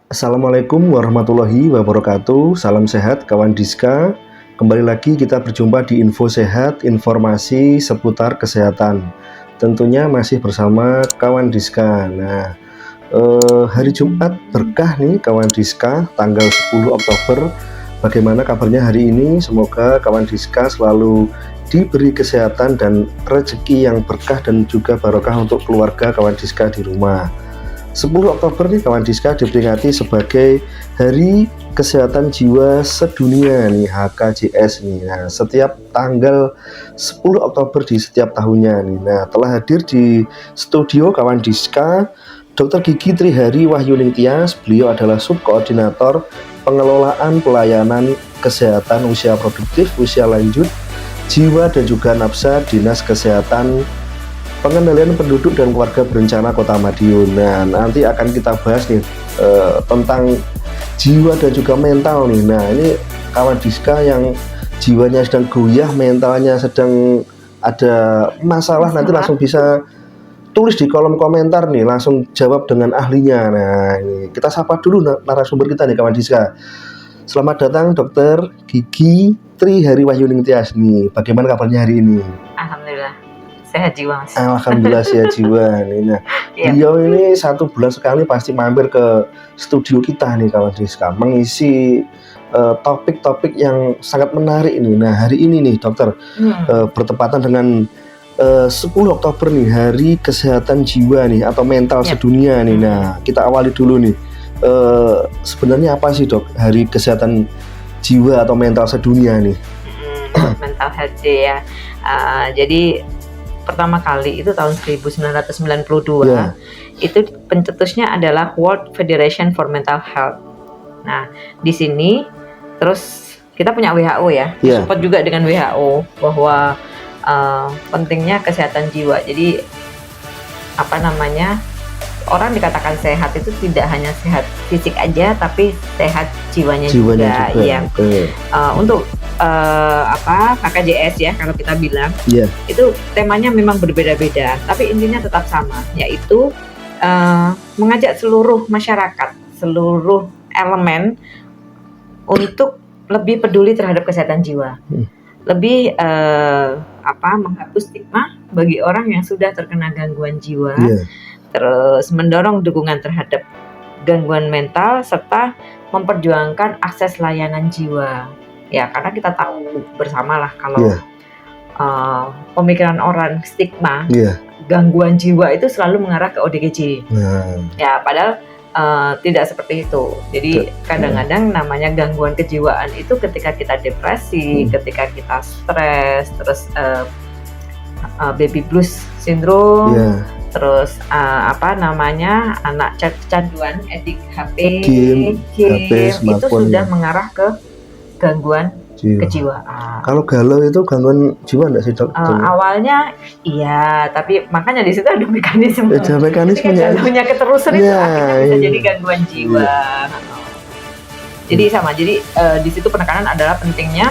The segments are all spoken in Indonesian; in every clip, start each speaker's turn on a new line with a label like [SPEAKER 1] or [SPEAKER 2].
[SPEAKER 1] Assalamualaikum warahmatullahi wabarakatuh. Salam sehat kawan Diska. Kembali lagi kita berjumpa di Info Sehat, informasi seputar kesehatan. Tentunya masih bersama kawan Diska. Hari Jumat berkah nih kawan Diska, tanggal 10 Oktober. Bagaimana kabarnya hari ini? Semoga kawan Diska selalu diberi kesehatan dan rezeki yang berkah dan juga barokah untuk keluarga kawan Diska di rumah. 10 Oktober nih kawan Diska diperingati sebagai Hari Kesehatan Jiwa Sedunia nih, HKJS nih. Nah, setiap tanggal 10 Oktober di setiap tahunnya nih. Nah, telah hadir di studio kawan Diska Dr. Gigi Trihari Wahyuning Tias. Beliau adalah subkoordinator pengelolaan pelayanan kesehatan usia produktif, usia lanjut, jiwa dan juga nafsa Dinas Kesehatan Pengendalian Penduduk dan Keluarga Berencana Kota Madiun. Nah, nanti akan kita bahas nih tentang jiwa dan juga mental nih. Nah, ini kawan Diska yang jiwanya sedang goyah, mentalnya sedang ada masalah, nanti langsung bisa tulis di kolom komentar nih, langsung jawab dengan ahlinya. Nah, ini kita sapa dulu narasumber kita nih kawan Diska. Selamat datang Dr. Gigi Trihari Wahyuning Tias nih. Bagaimana kabarnya hari ini?
[SPEAKER 2] Alhamdulillah sehat jiwa Mas.
[SPEAKER 1] Alhamdulillah sehat jiwa nih. Nah, beliau ini 1 bulan sekali pasti mampir ke studio kita nih kawan Diska, mengisi topik-topik yang sangat menarik ini. Nah, hari ini nih dokter bertepatan dengan 10 Oktober nih, Hari Kesehatan Jiwa nih atau mental sedunia nih. Nah, kita awali dulu nih. Sebenarnya apa sih dok Hari Kesehatan Jiwa atau mental sedunia nih?
[SPEAKER 2] Mental health day ya. Jadi pertama kali itu tahun 1992 itu pencetusnya adalah World Federation for Mental Health. Nah, di sini terus kita punya WHO ya, support juga dengan WHO bahwa pentingnya kesehatan jiwa. Jadi orang dikatakan sehat itu tidak hanya sehat fisik aja, tapi sehat jiwanya juga. Ya. Untuk HKJS ya, kalau kita bilang itu temanya memang berbeda-beda, tapi intinya tetap sama, yaitu mengajak seluruh masyarakat, seluruh elemen untuk lebih peduli terhadap kesehatan jiwa, lebih menghapus stigma bagi orang yang sudah terkena gangguan jiwa, terus mendorong dukungan terhadap gangguan mental serta memperjuangkan akses layanan jiwa. Ya, karena kita tahu bersama lah kalau pemikiran orang stigma gangguan jiwa itu selalu mengarah ke ODGJ. Ya, padahal tidak seperti itu. Jadi kadang-kadang namanya gangguan kejiwaan itu ketika kita depresi, ketika kita stres, terus baby blues syndrome, terus anak kecanduan, edik HP, game itu sudah mengarah ke gangguan kejiwaan.
[SPEAKER 1] Kalau galau itu gangguan jiwa enggak sih dok?
[SPEAKER 2] Awalnya iya, tapi makanya di situ ada mekanisme.
[SPEAKER 1] Ada mekanismenya.
[SPEAKER 2] Punya keterusan itu akhirnya bisa jadi gangguan jiwa. Jadi sama. Jadi di situ penekanan adalah pentingnya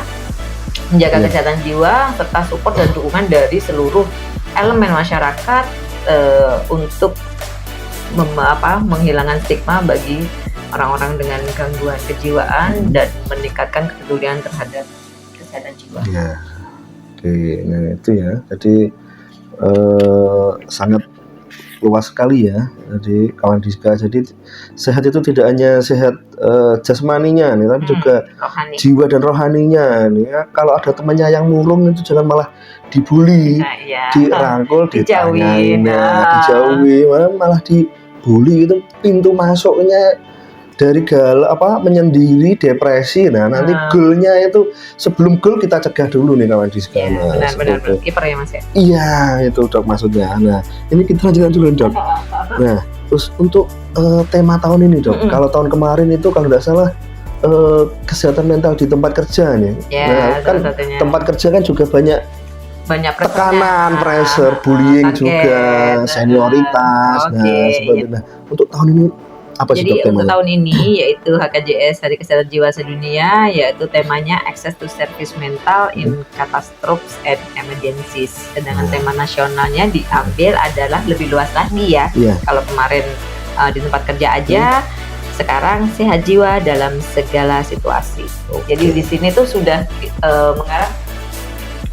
[SPEAKER 2] menjaga kesehatan jiwa serta support dan dukungan dari seluruh elemen masyarakat untuk menghilangkan stigma bagi orang-orang dengan gangguan kejiwaan dan meningkatkan kepedulian terhadap kesehatan jiwa.
[SPEAKER 1] Ya, oke, nah itu ya. Jadi sangat luas sekali ya. Jadi kawan Diska, jadi sehat itu tidak hanya sehat jasmaninya nih, tapi juga
[SPEAKER 2] rohani.
[SPEAKER 1] Jiwa dan rohaninya nih. Ya, kalau ada temannya yang murung itu jangan malah dibully, dirangkul, ditanyain, dijauhi, malah dibully. Itu pintu masuknya dari menyendiri, depresi. Nah, nanti goalnya itu sebelum goal kita cegah dulu nih kawan Diska.
[SPEAKER 2] Benar-benar kiper ya Mas ya.
[SPEAKER 1] Iya, itu dok maksudnya. Nah, ini kita lanjutkan dulu dok. Nah, terus untuk tema tahun ini dok, kalau tahun kemarin itu kalau tidak salah kesehatan mental di tempat kerja nih. Nah, kan tempat kerja kan juga banyak tekanan, pressure, bullying juga, senioritas. Nah, untuk tahun ini apa sih?
[SPEAKER 2] Jadi untuk tahun ini yaitu HKJS Hari Kesehatan Jiwa Sedunia, yaitu temanya Access to Service Mental in Catastrophes and Emergencies. Sedangkan tema nasionalnya diambil adalah lebih luas lagi ya. Kalau kemarin di tempat kerja aja sekarang sehat jiwa dalam segala situasi. Jadi di sini tuh sudah mengarah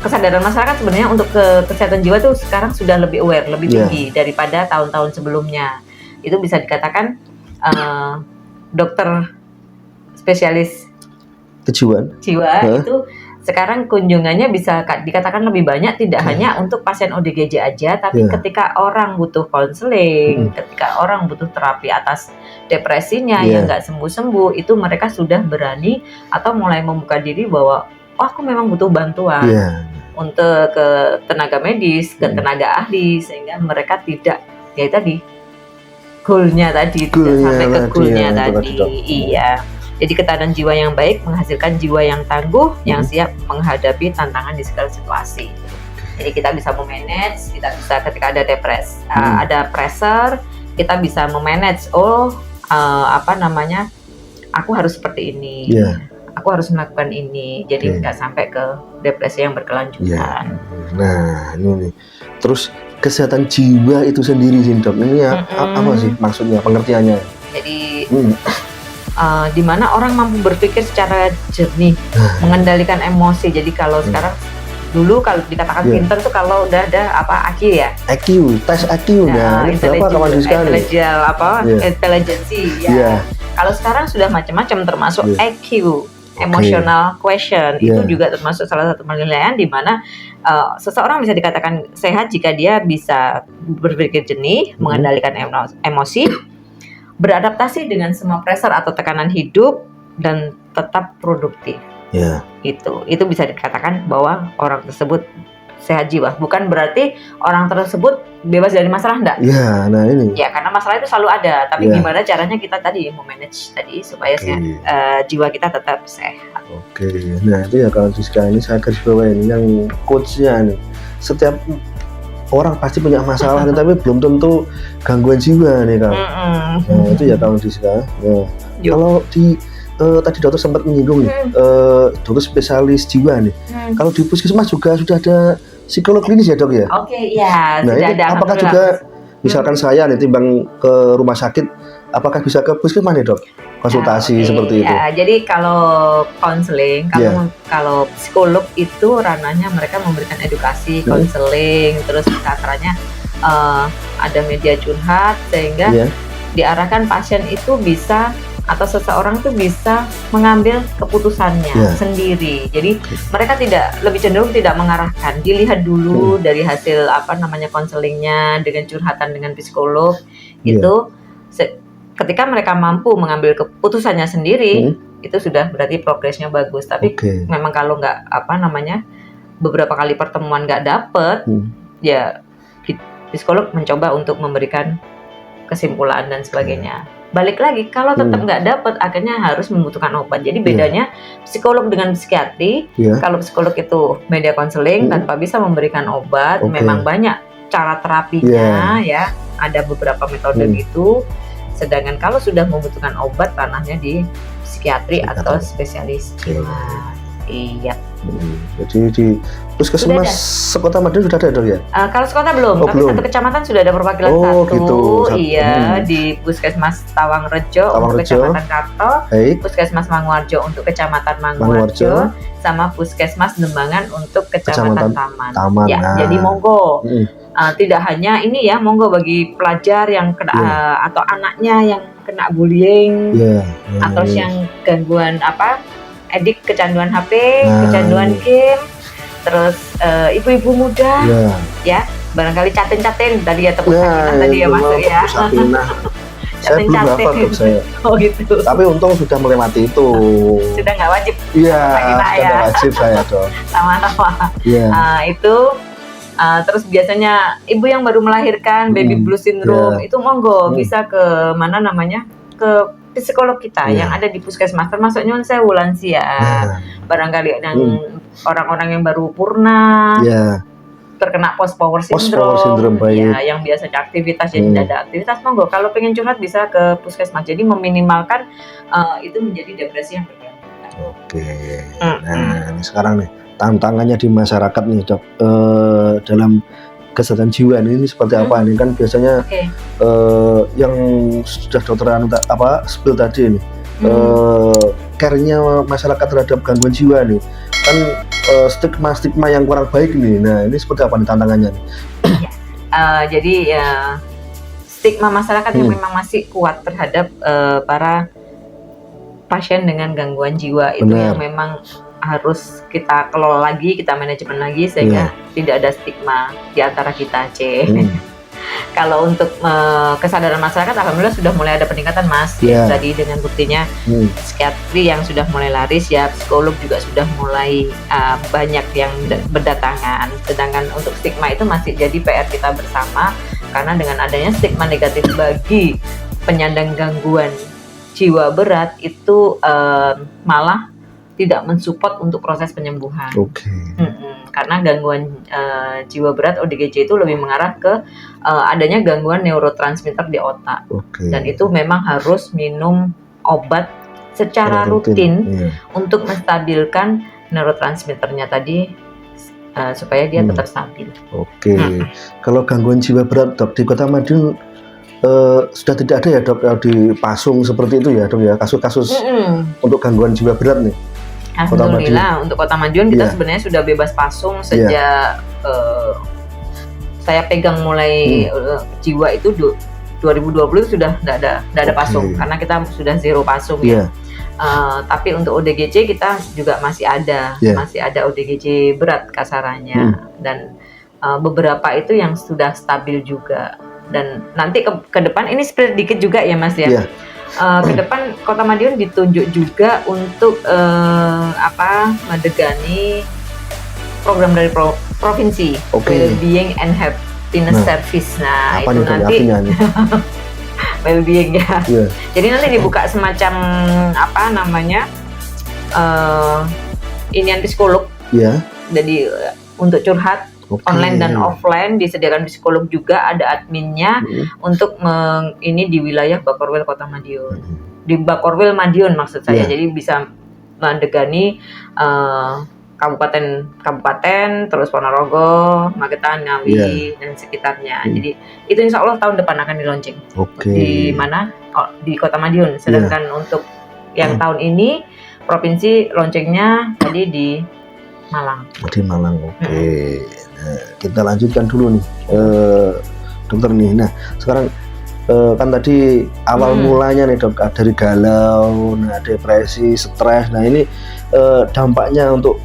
[SPEAKER 2] kesadaran masyarakat sebenarnya untuk kesehatan jiwa tuh sekarang sudah lebih aware, lebih tinggi daripada tahun-tahun sebelumnya. Itu bisa dikatakan dokter spesialis
[SPEAKER 1] kejiwaan
[SPEAKER 2] itu sekarang kunjungannya bisa dikatakan lebih banyak, tidak hanya untuk pasien ODGJ aja, tapi ketika orang butuh konseling, ketika orang butuh terapi atas depresinya yang nggak sembuh-sembuh, itu mereka sudah berani atau mulai membuka diri bahwa aku memang butuh bantuan untuk ke tenaga medis, ke tenaga ahli, sehingga mereka tidak tadi goalnya tadi tidak sampai ke goalnya tadi. Iya. Jadi ketahanan jiwa yang baik menghasilkan jiwa yang tangguh, yang siap menghadapi tantangan di segala situasi. Jadi kita bisa memanage, kita bisa ketika ada ada pressure, kita bisa memanage. Aku harus seperti ini. Aku harus melakukan ini, jadi nggak sampai ke depresi yang berkelanjutan.
[SPEAKER 1] Nah, ini nih. Terus kesehatan jiwa itu sendiri sih dok, ini apa sih maksudnya, pengertiannya?
[SPEAKER 2] Jadi di mana orang mampu berpikir secara jernih, mengendalikan emosi. Jadi kalau sekarang, dulu kalau dikatakan pinter tuh kalau udah ada IQ ya?
[SPEAKER 1] IQ, tes IQ ini berapa kawan sekali?
[SPEAKER 2] Intelijensi ya. Kalau sekarang sudah macam-macam, termasuk IQ. Emotional question itu juga termasuk salah satu penilaian di mana seseorang bisa dikatakan sehat jika dia bisa berpikir jernih, mengendalikan emosi, beradaptasi dengan semua pressure atau tekanan hidup, dan tetap produktif. Itu bisa dikatakan bahwa orang tersebut sehat jiwa. Bukan berarti orang tersebut bebas dari masalah, enggak?
[SPEAKER 1] Nah ini.
[SPEAKER 2] Ya, karena masalah itu selalu ada. Tapi gimana caranya kita tadi memanage tadi supaya jiwa kita tetap sehat.
[SPEAKER 1] Nah itu ya kalau ini saya garis bawahi yang coachnya nih. Setiap orang pasti punya masalah, tapi belum tentu gangguan jiwa nih Kang. Nah itu ya kawan Diska. Kalau di tadi dokter sempat menyinggung dokter spesialis jiwa nih. Kalau di puskesmas juga sudah ada psikolog klinis ya dok ya?
[SPEAKER 2] Nah
[SPEAKER 1] ini
[SPEAKER 2] ada,
[SPEAKER 1] apakah juga misalkan saya nih timbang ke rumah sakit, apakah bisa ke puskesmas nih dok? Konsultasi seperti itu.
[SPEAKER 2] Jadi kalau konseling, kalau psikolog itu ranahnya mereka memberikan edukasi, konseling, terus caranya ada media curhat sehingga diarahkan pasien itu bisa, atau seseorang tuh bisa mengambil keputusannya sendiri. Jadi mereka lebih cenderung tidak mengarahkan, dilihat dulu dari hasil konselingnya dengan curhatan dengan psikolog itu. Ketika mereka mampu mengambil keputusannya sendiri, itu sudah berarti progresnya bagus. Tapi memang kalau nggak beberapa kali pertemuan nggak dapet, ya psikolog mencoba untuk memberikan kesimpulan dan sebagainya. Balik lagi, kalau tetap nggak dapet, akhirnya harus membutuhkan obat. Jadi bedanya psikolog dengan psikiatri, kalau psikolog itu media konseling tanpa bisa memberikan obat, memang banyak cara terapinya ya, ada beberapa metode gitu. Sedangkan kalau sudah membutuhkan obat, ranahnya di psikiatri atau spesialis jiwa.
[SPEAKER 1] Jadi di puskesmas sekota Madiun sudah ada dok ya?
[SPEAKER 2] Kalau sekota belum, tapi satu kecamatan sudah ada perwakilan satu. Di Puskesmas Tawangrejo untuk Kecamatan Karto, Puskesmas Manguarjo untuk Kecamatan Manguarjo, sama Puskesmas Dembangan untuk Kecamatan Taman. Jadi monggo. Tidak hanya ini ya, monggo bagi pelajar yang kena atau anaknya yang kena bullying, atau yang gangguan edik, kecanduan HP, kecanduan game, terus ibu-ibu muda, ya barangkali catin tadi ya, tepuk tangan tadi ya masuk ya.
[SPEAKER 1] Saya belum hafal dok saya.
[SPEAKER 2] Gitu.
[SPEAKER 1] Tapi untung sudah melewati itu.
[SPEAKER 2] Sudah nggak wajib.
[SPEAKER 1] Sudah wajib saya dok.
[SPEAKER 2] Sama-sama. Itu terus biasanya ibu yang baru melahirkan, baby blues syndrome, itu monggo bisa ke ke psikolog kita yang ada di puskesmas, termasuk Nyon Sewu lansia, barangkali yang orang-orang yang baru purna, terkena post power syndrome yang biasanya aktivitas jadi tidak ada aktivitas, monggo kalau pengen curhat bisa ke puskesmas. Jadi meminimalkan itu menjadi depresi yang berkelanjutan.
[SPEAKER 1] Nah ini sekarang nih tantangannya di masyarakat nih dok, dalam kesehatan jiwa ini seperti apa nih? Kan biasanya yang sudah dokteran spill tadi ini, care-nya masyarakat terhadap gangguan jiwa nih, kan stigma yang kurang baik nih. Nah, ini seperti apa nih tantangannya nih?
[SPEAKER 2] Jadi stigma masyarakat yang memang masih kuat terhadap para pasien dengan gangguan jiwa itu yang memang harus kita kelola lagi, kita manajemen lagi sehingga tidak ada stigma di antara kita, Kalau untuk kesadaran masyarakat, alhamdulillah sudah mulai ada peningkatan, Mas. Tadi dengan buktinya psikiatri yang sudah mulai laris, ya psikolog juga sudah mulai banyak yang berdatangan. Sedangkan untuk stigma itu masih jadi PR kita bersama, karena dengan adanya stigma negatif bagi penyandang gangguan jiwa berat itu malah tidak mensupport untuk proses penyembuhan. Karena gangguan jiwa berat ODGJ itu lebih mengarah ke adanya gangguan neurotransmitter di otak. Dan itu memang harus minum obat secara rutin untuk menstabilkan neurotransmitternya tadi supaya dia tetap stabil.
[SPEAKER 1] Kalau gangguan jiwa berat, Dok, di Kota Madiun sudah tidak ada ya, Dok, di Pasung seperti itu ya, Dok, ya, kasus-kasus untuk gangguan jiwa berat nih?
[SPEAKER 2] Alhamdulillah untuk Kota Madiun kita sebenarnya sudah bebas pasung sejak saya pegang mulai jiwa itu 2020 itu sudah tidak ada pasung, karena kita sudah zero pasung ya. Tapi untuk ODGJ kita juga masih ada ODGJ berat kasarannya, dan beberapa itu yang sudah stabil juga. Dan nanti ke depan ini sedikit juga ya, Mas ya. Ke depan Kota Madiun ditunjuk juga untuk mendegani program dari provinsi, Wellbeing and Happiness Service. Nah, itu nanti well-being ya. Jadi nanti dibuka semacam inian psikolog. Jadi untuk curhat online dan offline disediakan psikolog juga, ada adminnya untuk ini di wilayah Bakorwil Kota Madiun. Di Bakorwil Madiun maksud saya. Jadi bisa mendegani kabupaten terus Ponorogo, Magetan, Ngawi dan sekitarnya. Jadi itu insya Allah tahun depan akan dilaunching. Di mana? Di Kota Madiun. Sedangkan untuk yang tahun ini provinsi launchingnya tadi di Malang.
[SPEAKER 1] Di Malang, Nah, kita lanjutkan dulu nih, dokter nih. Nah, sekarang kan tadi awal mulanya nih, Dok, dari galau, depresi, stres. Nah, ini dampaknya untuk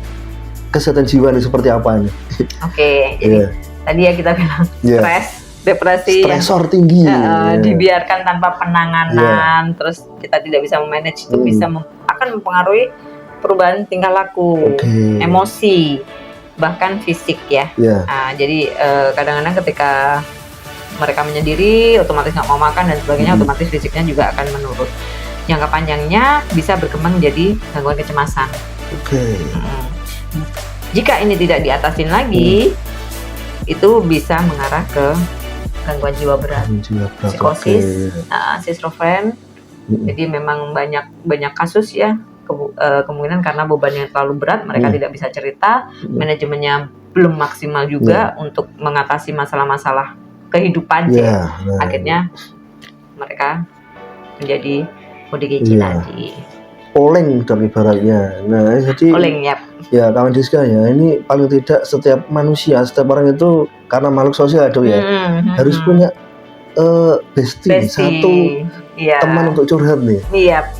[SPEAKER 1] kesehatan jiwa nih seperti apa nih?
[SPEAKER 2] Jadi tadi ya kita bilang stres, depresi,
[SPEAKER 1] stresor tinggi,
[SPEAKER 2] dibiarkan tanpa penanganan, terus kita tidak bisa memanage itu bisa akan mempengaruhi perubahan tingkah laku, emosi, bahkan fisik ya. Jadi kadang-kadang ketika mereka menyendiri, otomatis nggak mau makan dan sebagainya, otomatis fisiknya juga akan menurun. Jangka panjangnya bisa berkembang menjadi gangguan kecemasan. Jika ini tidak diatasin lagi, itu bisa mengarah ke gangguan jiwa berat, psikosis, schizofren. Jadi memang banyak kasus ya. Kemungkinan karena beban yang terlalu berat, mereka tidak bisa cerita, manajemennya belum maksimal juga untuk mengatasi masalah-masalah kehidupan, akhirnya mereka menjadi ODGJ tadi.
[SPEAKER 1] Oleng dong ibaratnya. Nah, jadi
[SPEAKER 2] oleng
[SPEAKER 1] ya kawan Diska ya, ini paling tidak setiap manusia, setiap orang itu karena makhluk sosial, Dok, ya, harus punya bestie, satu teman untuk curhat nih.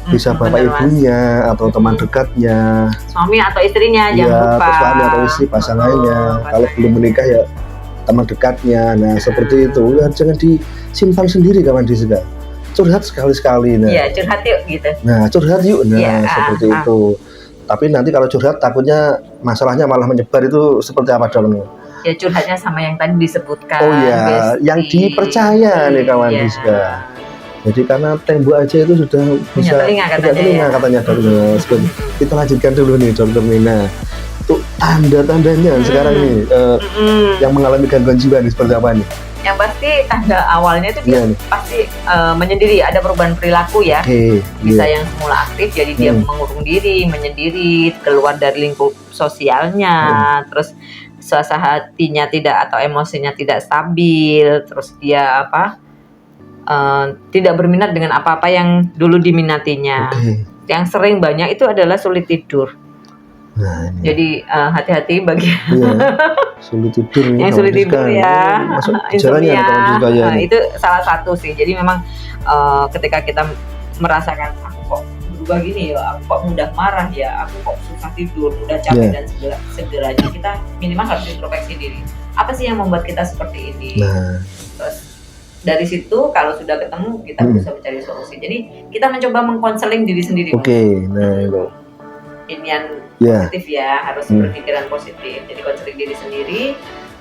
[SPEAKER 1] Bisa bapak ibunya atau teman dekatnya,
[SPEAKER 2] suami atau istrinya, jangan lupa.
[SPEAKER 1] Suami atau istri pasangannya. Kalau belum menikah ya teman dekatnya. Nah, seperti itu. Jangan disimpan sendiri, kawan Diska. Curhat sekali-sekali.
[SPEAKER 2] Curhat yuk gitu.
[SPEAKER 1] Curhat yuk. Seperti itu. Tapi nanti kalau curhat takutnya masalahnya malah menyebar, itu seperti apa, Dok?
[SPEAKER 2] Ya curhatnya sama yang tadi disebutkan.
[SPEAKER 1] Yang dipercaya nih, kawan Diska. Jadi karena tembok aja itu sudah bisa telinga katanya, Dok. Kita lanjutkan dulu nih, Dokter Nina. Untuk tanda-tandanya sekarang nih yang mengalami gangguan jiwa nih seperti apa nih?
[SPEAKER 2] Yang pasti tanda awalnya itu dia pasti menyendiri, ada perubahan perilaku ya. Bisa yang semula aktif jadi dia mengurung diri, menyendiri, keluar dari lingkup sosialnya, terus suasana hatinya tidak atau emosinya tidak stabil, terus dia tidak berminat dengan apa-apa yang dulu diminatinya. Yang sering banyak itu adalah sulit tidur.
[SPEAKER 1] Nah,
[SPEAKER 2] jadi hati-hati bagi
[SPEAKER 1] sulit tidur
[SPEAKER 2] yang sulit tidur ya,
[SPEAKER 1] insomnia.
[SPEAKER 2] Itu salah satu sih. Jadi memang ketika kita merasakan aku kok berubah gini ya, aku kok mudah marah ya, aku kok susah tidur, mudah capek dan segeranya kita minimal harus introspeksi diri. Apa sih yang membuat kita seperti ini? Terus dari situ kalau sudah ketemu kita bisa mencari solusi. Jadi kita mencoba mengkonseling diri sendiri.
[SPEAKER 1] Nah itu.
[SPEAKER 2] Ini yang positif ya, harus berpikiran positif. Jadi konseling diri sendiri.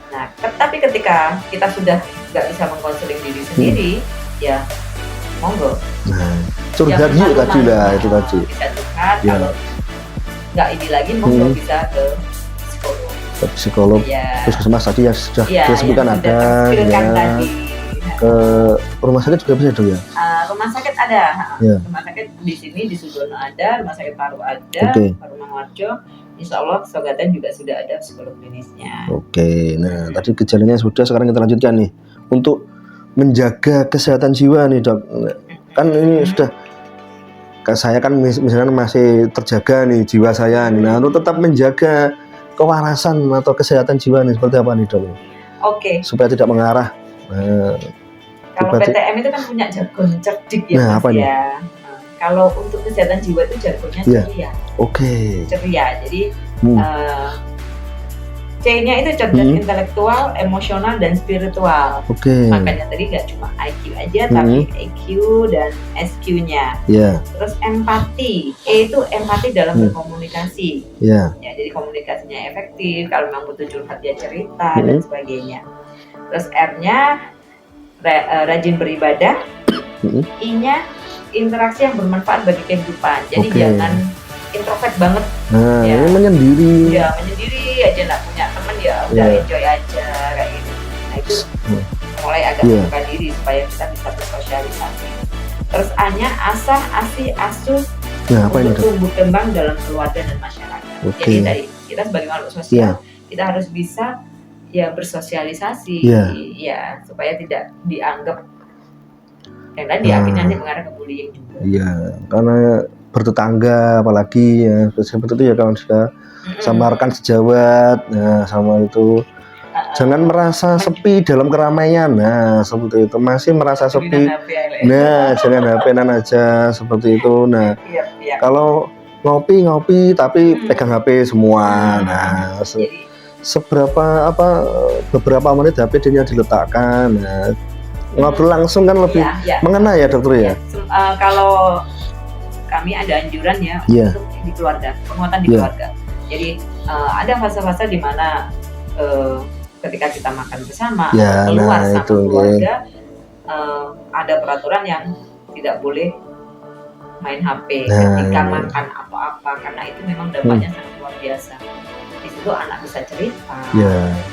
[SPEAKER 2] Nah, tapi ketika kita sudah nggak bisa mengkonseling diri sendiri, ya monggo.
[SPEAKER 1] Nah, curhat yuk tadi lah, itu tadi.
[SPEAKER 2] Bisa curhat, kalau nggak ini lagi monggo bisa ke psikolog.
[SPEAKER 1] Ke psikolog, puskesmas tadi yang sudah disebutkan ada,
[SPEAKER 2] tadi.
[SPEAKER 1] Ke rumah sakit juga bisa dong ya?
[SPEAKER 2] Rumah sakit ada, rumah sakit di sini di Sudono ada, rumah sakit Paru ada, Paru Mangwarjo. Insya Allah Sogatan juga sudah ada psikolog klinisnya.
[SPEAKER 1] Nah tadi gejalanya sudah, sekarang kita lanjutkan nih untuk menjaga kesehatan jiwa nih dok. Kan ini sudah, saya kan misalnya masih terjaga nih jiwa saya nih. Nah untuk tetap menjaga kewarasan atau kesehatan jiwa nih seperti apa nih dok? Supaya tidak mengarah.
[SPEAKER 2] Kalau PTM itu kan punya jargon cerdik ya, Mas ya. Kalau untuk kesehatan jiwa itu jargonnya ceria. Ceria. Jadi C-nya itu cerdas intelektual, emosional, dan spiritual. Makanya tadi nggak cuma IQ aja, tapi IQ dan SQ-nya. Terus empati. E itu empati dalam berkomunikasi. Jadi komunikasinya efektif. Kalau memang butuh curhat dia cerita dan sebagainya. Terus R-nya rajin beribadah. I-nya interaksi yang bermanfaat bagi kehidupan. Jadi jangan introvert banget.
[SPEAKER 1] Ini menyendiri.
[SPEAKER 2] Menyendiri aja, nggak punya teman ya udah enjoy aja kayak gitu. Nah itu mulai agak membuka diri supaya kita bisa bersosialisasi. Terus A-nya asah, asih, asuh untuk tumbuh kembang dalam keluarga dan masyarakat. Jadi dari kita sebagai makhluk sosial kita harus bisa bersosialisasi supaya tidak dianggap karena akhirnya nanti mengarah ke bullying juga.
[SPEAKER 1] Karena bertetangga apalagi seperti itu ya kawan juga samarkan sejawat, sama itu jangan merasa sepi dalam keramaian. Nah seperti itu, masih merasa sepi, jangan HP-an aja seperti itu. Nah kalau ngopi tapi pegang HP semua. Nah seberapa beberapa menit HP-nya diletakkan. Ngobrol langsung kan lebih mengena ya dokter ya.
[SPEAKER 2] Kalau kami ada anjuran untuk di keluarga, penguatan di keluarga. Jadi ada fase-fase di mana ketika kita makan bersama, keluar sama keluarga, ada peraturan yang tidak boleh main HP ketika makan apa-apa, karena itu memang dampaknya sangat luar biasa. Di situ anak bisa cerita,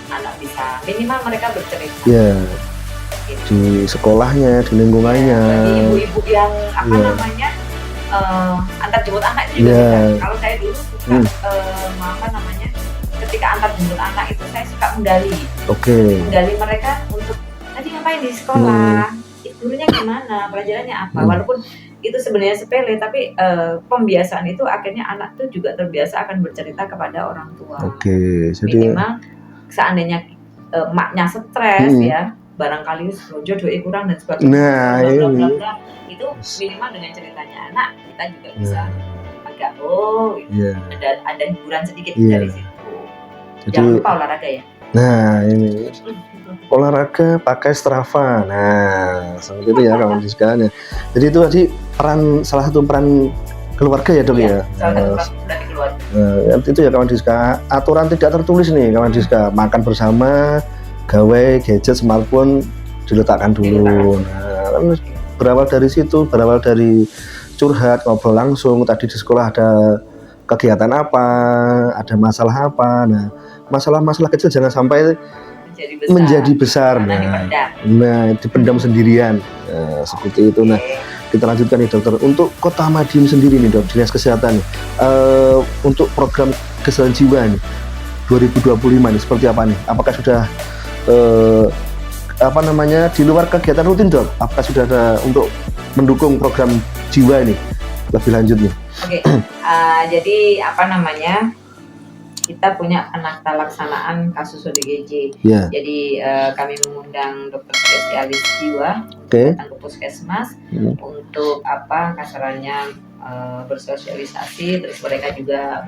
[SPEAKER 2] anak bisa minimal mereka bercerita. Di
[SPEAKER 1] sekolahnya, di lingkungannya.
[SPEAKER 2] Bagi ibu-ibu yang antar jemput anak itu juga bisa. Kalau saya dulu suka ketika antar jemput anak itu saya suka mendali. Mendali mereka untuk tadi ngapain di sekolah, gurunya gimana, pelajarannya apa. Walaupun itu sebenarnya sepele, tapi pembiasaan itu akhirnya anak tuh juga terbiasa akan bercerita kepada orang tua.
[SPEAKER 1] Jadi
[SPEAKER 2] minimal seandainya maknya stres barangkali jodoh kurang dan sebagainya. Itu minimal dengan ceritanya anak kita juga bisa agak ada hiburan sedikit dari situ. Jangan lupa olahraga ya.
[SPEAKER 1] Nah ini olahraga pakai Strava. Nah seperti itu ya kawan sekalian. Jadi itu tadi salah satu peran keluarga ya dok ya.
[SPEAKER 2] Salah satu peran keluarga.
[SPEAKER 1] Itu ya kawan Diska. Aturan tidak tertulis nih kawan Diska. Makan bersama, gawe gadget smartphone diletakkan dulu. Nah, berawal dari situ, berawal dari curhat, ngobrol langsung. Tadi di sekolah ada kegiatan apa, ada masalah apa. Nah, masalah-masalah kecil jangan sampai menjadi besar. Nah, dipendam sendirian. Seperti itu. Nah, kita lanjutkan nih dokter. Untuk Kota Madiun sendiri nih dok, Dinas Kesehatan untuk program kesehatan jiwa nih. 2025 ini seperti apa nih? Apakah sudah di luar kegiatan rutin, Dok? Apakah sudah ada untuk mendukung program jiwa ini lebih lanjut nih?
[SPEAKER 2] Oke, jadi kita punya penata laksanaan kasus ODGJ.
[SPEAKER 1] Yeah.
[SPEAKER 2] Jadi kami mengundang dokter spesialis jiwa datang ke puskesmas untuk kasarannya bersosialisasi, terus mereka juga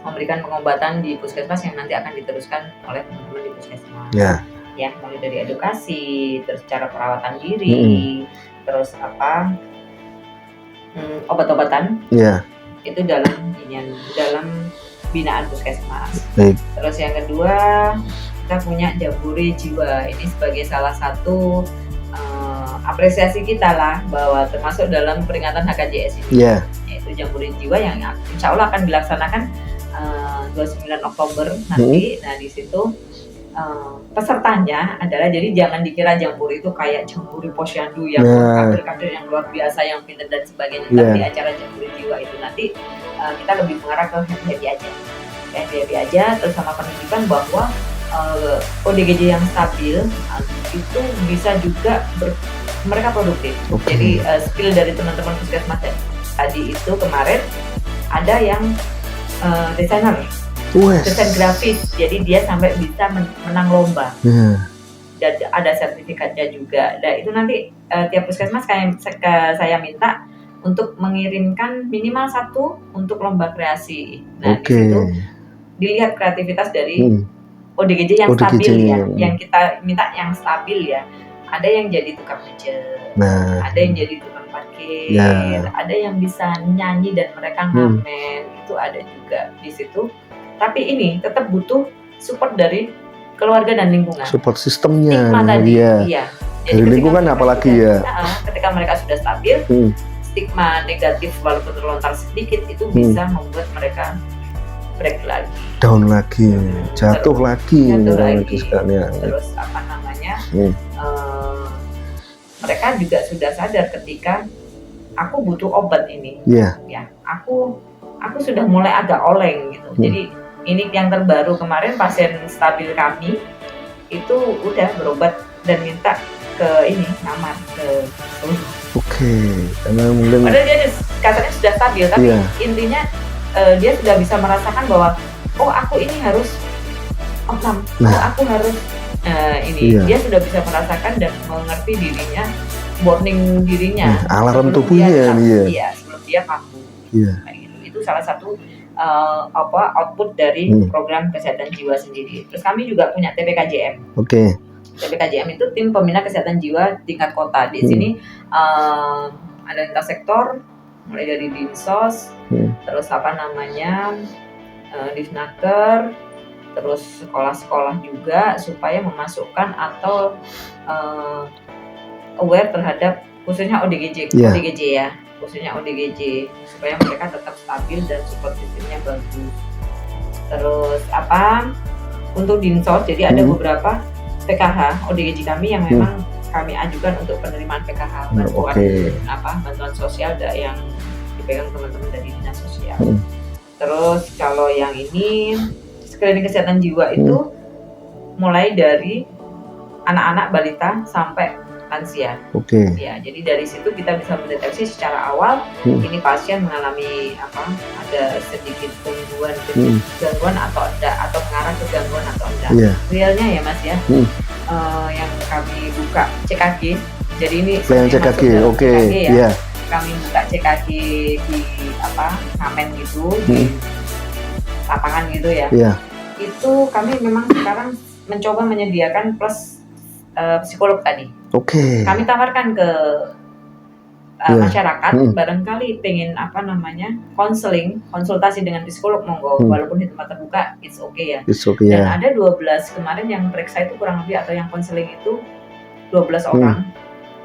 [SPEAKER 2] memberikan pengobatan di puskesmas yang nanti akan diteruskan oleh teman-teman di puskesmas. Ya, mulai dari edukasi, terus cara perawatan diri, terus obat-obatan. Itu dalam binaan puskesmas. Terus yang kedua, kita punya Jambore Jiwa. Ini sebagai salah satu apresiasi kita lah, bahwa termasuk dalam peringatan HKJS ini, yaitu Jambore Jiwa yang insya Allah akan dilaksanakan 29 Oktober nanti. Nah, di situ pesertanya adalah, jadi jangan dikira Jambore itu kayak Jambore Posyandu yang kader-kader yang luar biasa, yang pintar dan sebagainya. Tapi di acara Jambore Jiwa itu nanti kita lebih mengarah ke happy aja, terus sama pendidikan bahwa ODGJ yang stabil itu bisa juga mereka produktif. Jadi skill dari teman-teman puskesmas tadi itu kemarin ada yang desainer, desain grafis, jadi dia sampai bisa menang lomba. Dan ada sertifikatnya juga. Dan itu nanti tiap puskesmas saya minta untuk mengirimkan minimal 1 untuk lomba kreasi. Nah, di situ dilihat kreativitas dari ODGJ yang stabil ya, yang kita minta yang stabil ya. Ada yang jadi tukang pijat, ada yang jadi tukang parkir, ada yang bisa nyanyi dan mereka ngamen, itu ada juga di situ. Tapi ini tetap butuh support dari keluarga dan lingkungan. Support sistemnya. Stigma tadi, iya. Jadi dari lingkungan apalagi ketika mereka sudah stabil, stigma negatif walaupun terlontar sedikit itu bisa membuat mereka break lagi, down lagi, jatuh lagi. Terus mereka juga sudah sadar ketika aku butuh obat ini, ya aku sudah mulai agak oleng gitu. Jadi ini yang terbaru kemarin, pasien stabil kami itu udah berobat dan minta ke kamar ke karena mungkin padahal dia katanya sudah stabil, tapi intinya dia sudah bisa merasakan bahwa aku ini harus aku harus dia sudah bisa merasakan dan mengerti dirinya, warning dirinya, alarm tubuhnya sebelum dia kambuh. Itu salah satu output dari program kesehatan jiwa sendiri. Terus kami juga punya TPKJM. TPKJM itu tim pembina kesehatan jiwa tingkat kota. Di sini ada lintas sektor, mulai dari Dinsos, terus Disnaker, terus sekolah-sekolah juga, supaya memasukkan atau aware terhadap khususnya ODGJ ya, khususnya ODGJ, supaya mereka tetap stabil dan support sistemnya bagus. Terus untuk Dinsos, jadi ada beberapa PKH ODGJ kami yang memang kami ajukan untuk penerimaan PKH, bantuan sosial yang dipegang teman-teman dari dinas sosial. Terus kalau yang ini screening kesehatan jiwa itu mulai dari anak-anak balita sampai lansia. Ya, jadi dari situ kita bisa mendeteksi secara awal ini pasien mengalami ada sedikit gangguan atau enggak, atau mengarah ke gangguan atau enggak. Realnya ya Mas ya. Yang kami buka CKG. Jadi ini CKG, ya. Kami buka CKG di ngamen gitu, di lapangan gitu ya. Itu kami memang sekarang mencoba menyediakan plus psikolog tadi. Kami tawarkan ke masyarakat, barangkali pengen konsultasi dengan psikolog, monggo, walaupun di tempat terbuka, it's okay ya. Dan ada 12 kemarin yang periksa itu kurang lebih, atau yang konseling itu 12 orang.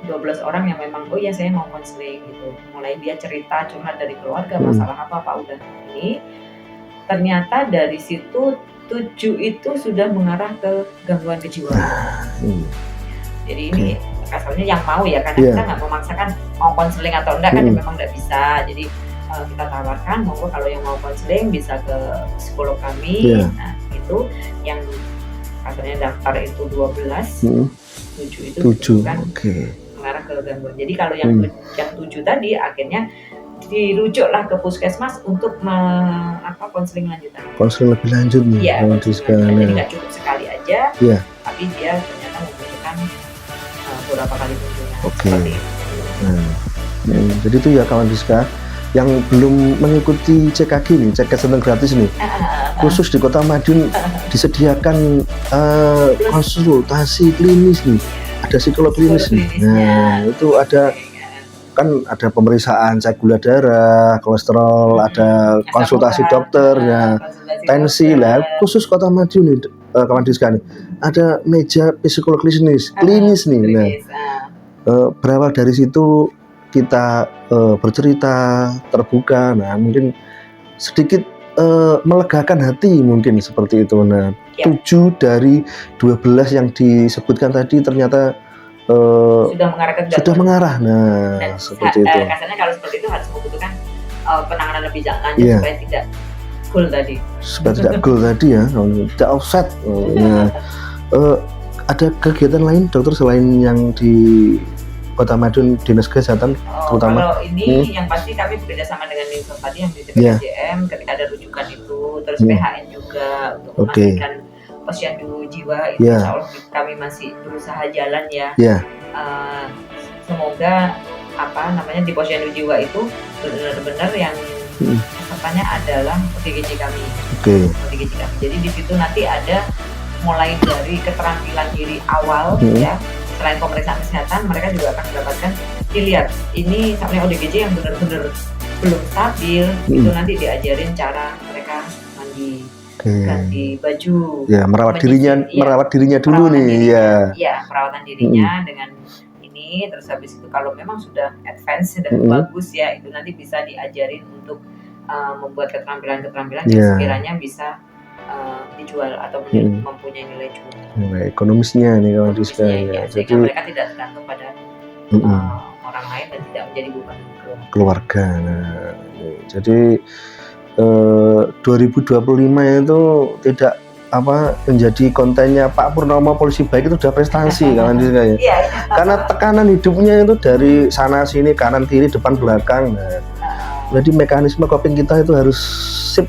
[SPEAKER 2] 12 orang yang memang saya mau konseling gitu. Mulai dia cerita curhat dari keluarga, masalah apa udah ini. Ternyata dari situ 7 itu sudah mengarah ke gangguan kejiwaan. Jadi ini kasarnya yang mau ya, karena kita nggak memaksakan mau konseling atau enggak, kan memang nggak bisa. Jadi kita tawarkan, monggo kalau yang mau konseling bisa ke psikolog kami. Nah, itu yang katanya daftar itu 12, 7 itu
[SPEAKER 1] 7,
[SPEAKER 2] kan mengarah ke gangguan. Jadi kalau yang 7 tadi akhirnya dirujuklah ke puskesmas untuk konseling lanjutan.
[SPEAKER 1] Konseling lebih lanjut nih.
[SPEAKER 2] Iya, jadi nggak cukup sekali aja, tapi dia ternyata membutuhkan beberapa kali kunjungan.
[SPEAKER 1] Jadi itu ya kawan Diska yang belum mengikuti CKG nih, cek kesehatan gratis nih, khusus di Kota Madiun disediakan konsultasi klinis nih, ada psikolog klinis nih. Nah itu ada kan ada pemeriksaan cek gula darah, kolesterol, ada konsultasi dokter, ya tensi lah. Khusus Kota Madiun nih kawan Diska nih, ada meja psikolog klinis nih. Nah berawal dari situ kita bercerita terbuka, nah mungkin sedikit melegakan hati mungkin seperti itu. Nah 7 dari 12 yang disebutkan tadi ternyata sudah mengarah. Nah dan seperti itu.
[SPEAKER 2] Kasarnya kalau seperti itu harus membutuhkan penanganan lebih lanjut supaya tidak goal tadi.
[SPEAKER 1] Supaya tidak goal tadi ya, tidak offset. Nah ada kegiatan lain dokter selain yang di Kota Madiun Dinas Kesehatan terutama?
[SPEAKER 2] Kalau ini yang pasti kami bekerja sama dengan Dinas tadi yang di TPKJM ketika ada rujukan itu, terus PHN juga untuk memastikan posyandu jiwa itu insya Allah kami masih berusaha jalan ya. Semoga di posyandu jiwa itu benar-benar yang pesertanya adalah ODGJ kami. ODGJ kami. Jadi di situ nanti ada mulai dari keterampilan diri awal ya. Selain pemeriksaan kesehatan, mereka juga akan mendapatkan dilihat ini sampai ODGJ yang benar-benar belum stabil, itu nanti diajarin cara mereka mandi, ganti baju,
[SPEAKER 1] merawat dirinya dulu nih,
[SPEAKER 2] perawatan dirinya dengan ini. Terus habis itu kalau memang sudah advance dan bagus ya, itu nanti bisa diajarin untuk membuat keterampilan-keterampilan yang sekiranya bisa dijual atau mempunyai nilai jual.
[SPEAKER 1] Nilai ekonomisnya nih kawan Diska ya.
[SPEAKER 2] Sehingga mereka tidak tergantung pada orang lain dan tidak menjadi beban
[SPEAKER 1] keluarga. Nah, jadi 2025 itu tidak menjadi kontennya Pak Purnomo polisi baik itu sudah prestasi kawan Diska ya. Karena tekanan hidupnya itu dari sana sini, kanan kiri depan belakang. Nah, jadi mekanisme coping kita itu harus sip.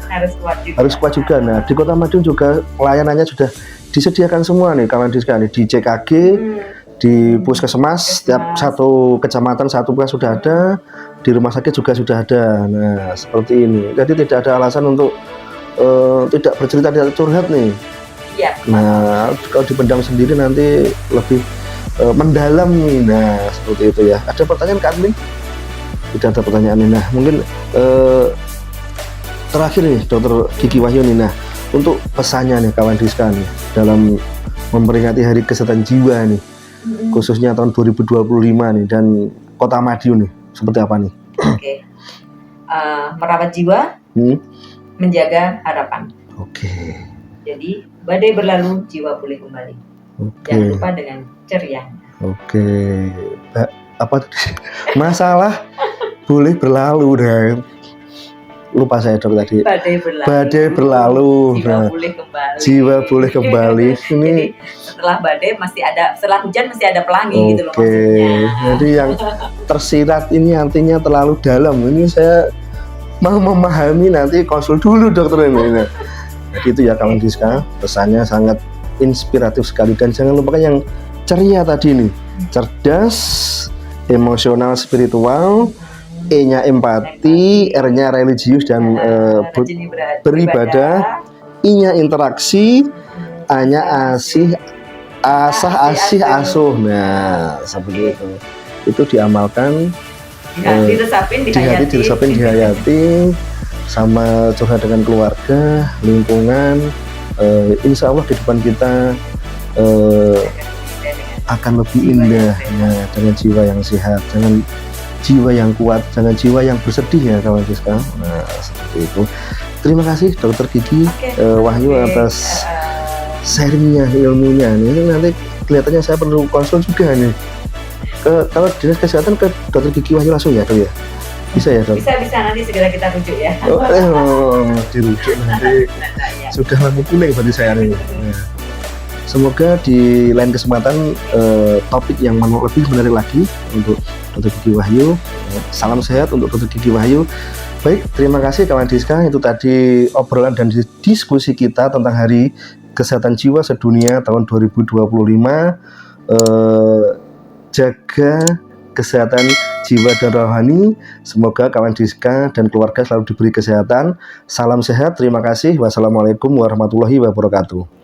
[SPEAKER 1] Harus kuat juga. Nah di Kota Madiun juga pelayanannya sudah disediakan semua nih kawan Diska nih, di CKG, di puskesmas, setiap satu kecamatan satu puskesmas sudah ada, di rumah sakit juga sudah ada. Nah seperti ini, jadi tidak ada alasan untuk tidak bercerita, tidak curhat nih. Nah kalau dipendam sendiri nanti lebih mendalam nih. Nah seperti itu ya. Ada pertanyaan Kak Admin? Tidak ada pertanyaan nih. Nah mungkin terakhir nih Dokter Gigi Wahyuni, nah untuk pesannya nih kawan Diska nih dalam memperingati Hari Kesehatan Jiwa nih, khususnya tahun 2025 nih dan Kota Madiun nih, seperti apa nih?
[SPEAKER 2] Merawat jiwa, menjaga harapan. Jadi badai berlalu, jiwa pulih kembali. Jangan lupa dengan ceria.
[SPEAKER 1] Masalah boleh berlalu deh. Lupa saya dok tadi. Badai berlalu. Jiwa boleh kembali. Ini
[SPEAKER 2] jadi, setelah badai masih ada, setelah hujan masih ada pelangi gitu loh maksudnya.
[SPEAKER 1] Jadi yang tersirat ini artinya terlalu dalam. Ini saya mau memahami, nanti konsul dulu dokter ini. Jadi itu ya kawan Diska, pesannya sangat inspiratif sekali, dan jangan lupakan yang ceria tadi nih, cerdas, emosional, spiritual. E-nya empati, R-nya religius dan beribadah, I-nya interaksi, A-nya asih, asih asuh. Nah seperti itu. Itu diamalkan, di hati diresapin, dihayati, sama curhat dengan keluarga, lingkungan. Insya Allah kehidupan kita akan lebih indah dengan jiwa yang sehat, dengan jiwa yang kuat, jangan jiwa yang bersedih ya kawan Diska. Nah seperti itu. Terima kasih Dokter Gigi Wahyu atas sharingnya, ilmunya. Ini nanti kelihatannya saya perlu konsul juga nih. Kalau Dinas Kesehatan ke Dokter Gigi Wahyu langsung ya dok ya? Bisa ya, Dok?
[SPEAKER 2] Bisa nanti segera kita rujuk ya.
[SPEAKER 1] Dirujuk nanti. Sudah lampu kuning bagi saya nih. Nah, semoga di lain kesempatan topik yang lebih menarik lagi untuk Dr. Gigi Wahyu. Salam sehat untuk Dr. Gigi Wahyu. Baik, terima kasih kawan Diska. Itu tadi obrolan dan diskusi kita tentang Hari Kesehatan Jiwa Sedunia tahun 2025. Jaga kesehatan jiwa dan rohani. Semoga kawan Diska dan keluarga selalu diberi kesehatan. Salam sehat, terima kasih. Wassalamualaikum warahmatullahi wabarakatuh.